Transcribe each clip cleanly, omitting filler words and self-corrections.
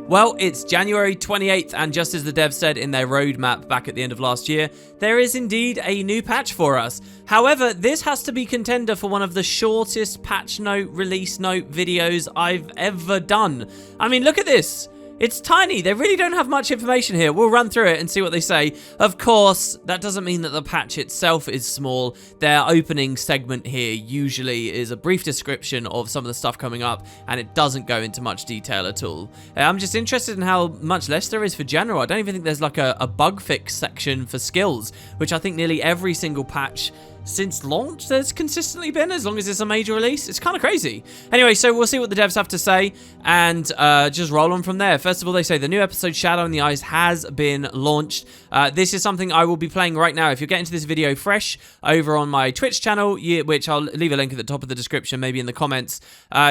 Well, it's January 28th, and just as the devs said in their roadmap back at the end of last year, there is indeed a new patch for us. However, this has to be contender for one of the shortest patch note, release note videos I've ever done. I mean, look at this. It's tiny. They really don't have much information here. We'll run through it and see what they say. Of course, that doesn't mean that the patch itself is small. Their opening segment here usually is a brief description of some of the stuff coming up, and it doesn't go into much detail at all. I'm just interested in how much less there is for general. I don't even think there's like a bug fix section for skills, which I think nearly every single patch since launch there's consistently been, as long as it's a major release. It's kind of crazy. Anyway, so we'll see what the devs have to say and just roll on from there. First of all, they say the new episode Shadow in the Eyes has been launched. This is something I will be playing right now. If you're getting to this video fresh over on my Twitch channel, which I'll leave a link at the top of the description, maybe in the comments,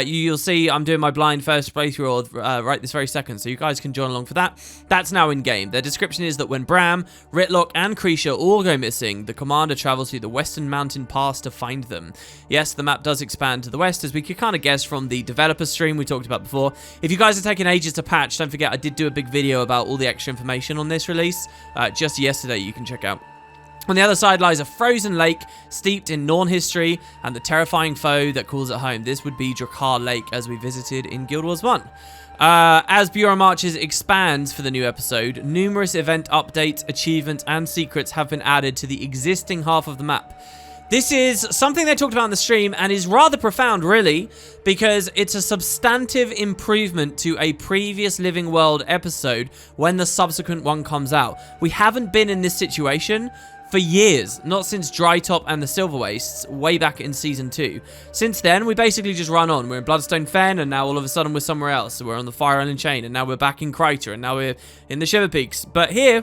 you'll see I'm doing my blind first playthrough right this very second, so you guys can join along for that. That's now in game. Their description is that when Bram, Ritlock, and Kreesha all go missing, the commander travels through the western mountain pass to find them. Yes, the map does expand to the west, as we could kind of guess from the developer stream we talked about before. If you guys are taking ages to patch, don't forget I did do a big video about all the extra information on this release just yesterday, you can check out. On the other side lies a frozen lake steeped in Norn history and the terrifying foe that calls it home. This would be Drakkar Lake, as we visited in Guild Wars 1. As Bureau Marches expands for the new episode, numerous event updates, achievements, and secrets have been added to the existing half of the map. This is something they talked about in the stream and is rather profound, really, because it's a substantive improvement to a previous Living World episode when the subsequent one comes out. We haven't been in this situation for years, not since Drytop and the Silver Wastes, way back in Season 2. Since then, we basically just run on. We're in Bloodstone Fen, and now all of a sudden we're somewhere else. So we're on the Fire Island Chain, and now we're back in Kryta, and now we're in the Shiver Peaks. But here,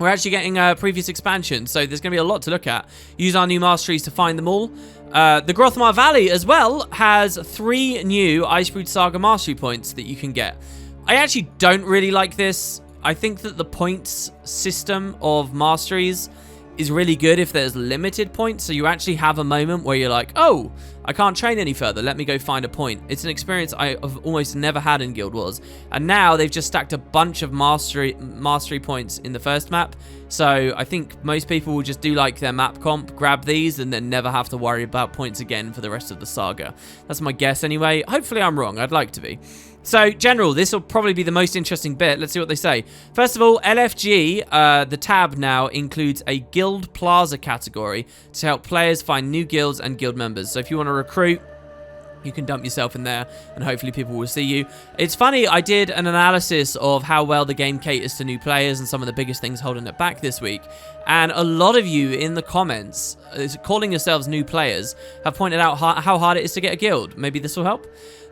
we're actually getting a previous expansion, so there's going to be a lot to look at. Use our new masteries to find them all. The Grothmar Valley, as well, has 3 new Icebrood Saga mastery points that you can get. I actually don't really like this. I think that the points system of masteries is really good if there's limited points, so you actually have a moment where you're like, oh, I can't train any further, let me go find a point. It's an experience I've almost never had in Guild Wars, and now they've just stacked a bunch of mastery points in the first map, so I think most people will just do like their map comp, grab these, and then never have to worry about points again for the rest of the saga. That's my guess anyway. Hopefully I'm wrong, I'd like to be. So, general, this will probably be the most interesting bit. Let's see what they say. First of all, LFG, the tab now includes a Guild Plaza category to help players find new guilds and guild members. So if you want to recruit, you can dump yourself in there, and hopefully people will see you. It's funny, I did an analysis of how well the game caters to new players and some of the biggest things holding it back this week. And a lot of you in the comments, calling yourselves new players, have pointed out how hard it is to get a guild. Maybe this will help.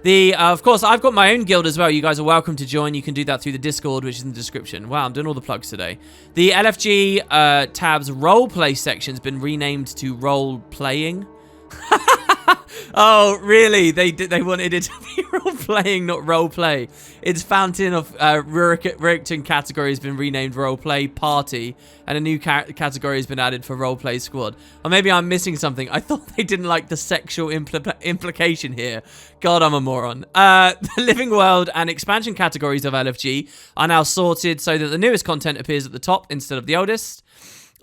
Of course, I've got my own guild as well. You guys are welcome to join. You can do that through the Discord, which is in the description. Wow, I'm doing all the plugs today. The LFG tab's roleplay section's been renamed to role-playing. Oh, really? They wanted it to be role-playing, not role-play. Its Fountain of Rurickton category has been renamed Role-Play Party, and a new category has been added for Role-Play Squad. Or maybe I'm missing something. I thought they didn't like the sexual implication here. God, I'm a moron. The Living World and expansion categories of LFG are now sorted so that the newest content appears at the top instead of the oldest.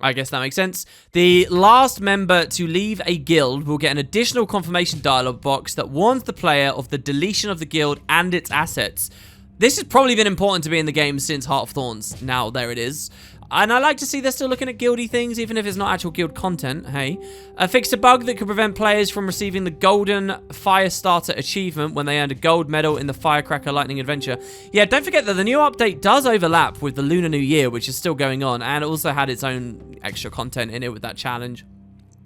I guess that makes sense. The last member to leave a guild will get an additional confirmation dialog box that warns the player of the deletion of the guild and its assets. This has probably been important to be in the game since Heart of Thorns. Now, there it is. And I like to see they're still looking at guildy things, even if it's not actual guild content, hey. Fixed a bug that could prevent players from receiving the Golden Firestarter achievement when they earned a gold medal in the Firecracker Lightning Adventure. Yeah, don't forget that the new update does overlap with the Lunar New Year, which is still going on, and it also had its own extra content in it with that challenge.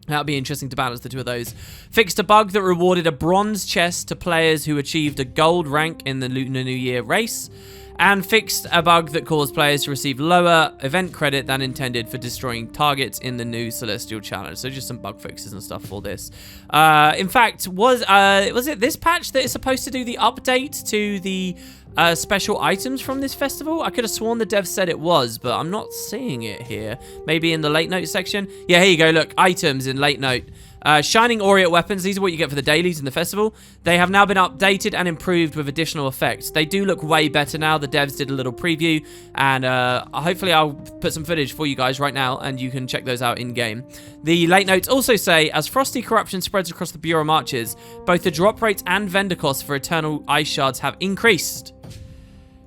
That'll be interesting to balance the two of those. Fixed a bug that rewarded a bronze chest to players who achieved a gold rank in the Lunar New Year race. And fixed a bug that caused players to receive lower event credit than intended for destroying targets in the new Celestial Challenge. So just some bug fixes and stuff for this. In fact, was it this patch that is supposed to do the update to the special items from this festival? I could have sworn the dev said it was, but I'm not seeing it here. Maybe in the late note section? Yeah, here you go. Look, items in late note. Shining Aureate weapons, these are what you get for the dailies in the festival. They have now been updated and improved with additional effects. They do look way better now. The devs did a little preview, and hopefully I'll put some footage for you guys right now, and you can check those out in-game. The late notes also say, as frosty corruption spreads across the Bureau marches, both the drop rates and vendor costs for Eternal Ice Shards have increased.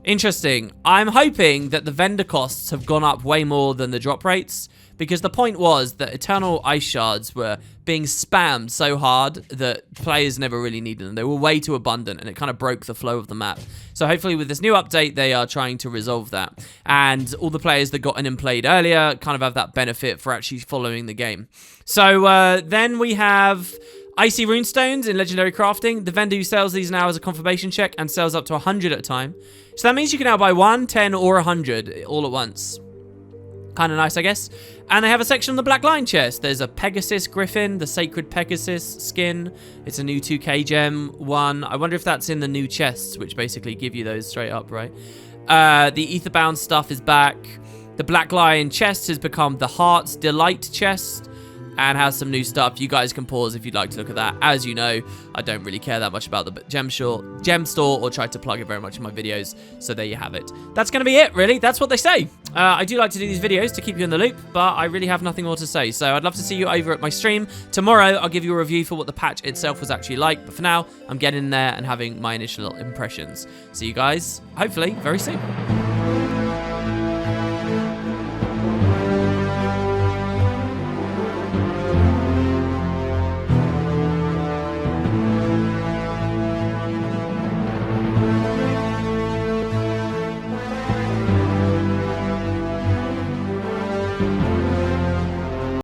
Interesting. I'm hoping that the vendor costs have gone up way more than the drop rates, because the point was that Eternal Ice Shards were being spammed so hard that players never really needed them. They were way too abundant, and it kind of broke the flow of the map. So hopefully with this new update, they are trying to resolve that. And all the players that got in and played earlier kind of have that benefit for actually following the game. So then we have Icy Runestones in Legendary Crafting. The vendor who sells these now has a confirmation check and sells up to 100 at a time. So that means you can now buy 1, 10, or 100 all at once. Kind of nice, I guess. And they have a section on the Black Lion chest. There's a Pegasus Griffin, the Sacred Pegasus skin. It's a new 2k gem one. I wonder if that's in the new chests, which basically give you those straight up, right? The Aetherbound stuff is back. The Black Lion chest has become the Heart's Delight chest and has some new stuff. You guys can pause if you'd like to look at that. As you know, I don't really care that much about the gem store or try to plug it very much in my videos. So there you have it. That's going to be it, really. That's what they say. I do like to do these videos to keep you in the loop, but I really have nothing more to say. So I'd love to see you over at my stream. Tomorrow, I'll give you a review for what the patch itself was actually like. But for now, I'm getting in there and having my initial impressions. See you guys, hopefully, very soon.